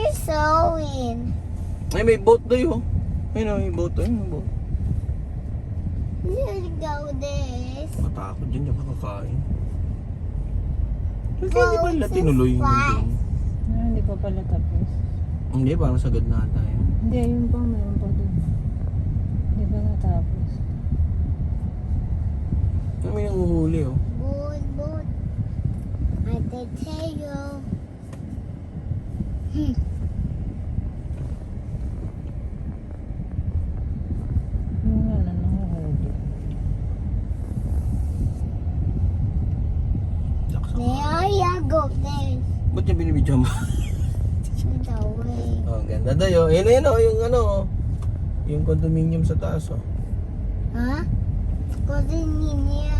you're sewing. Ay, may boat doon, oh. Ayun, oh, may boat. Ayun, may boat. Let's go this. Matakot dyan yung makakain. Kaya hindi pa nila tinuloy yung doon. Hindi pa pala tapos. Hindi, parang sagad na tayo. Hindi, ayun pa, mayroon pa doon. Hindi pa natapos. Ano may nanguhuli, oh. Boat. I did tell you. Yung nga na nanguhuli. There you go there. Ba't niya binibidyo mo? The way. Oh, ganda dayo. Ayun, oh, yung ano, oh. Yung condominium sa taas, oh. Huh? Because in here.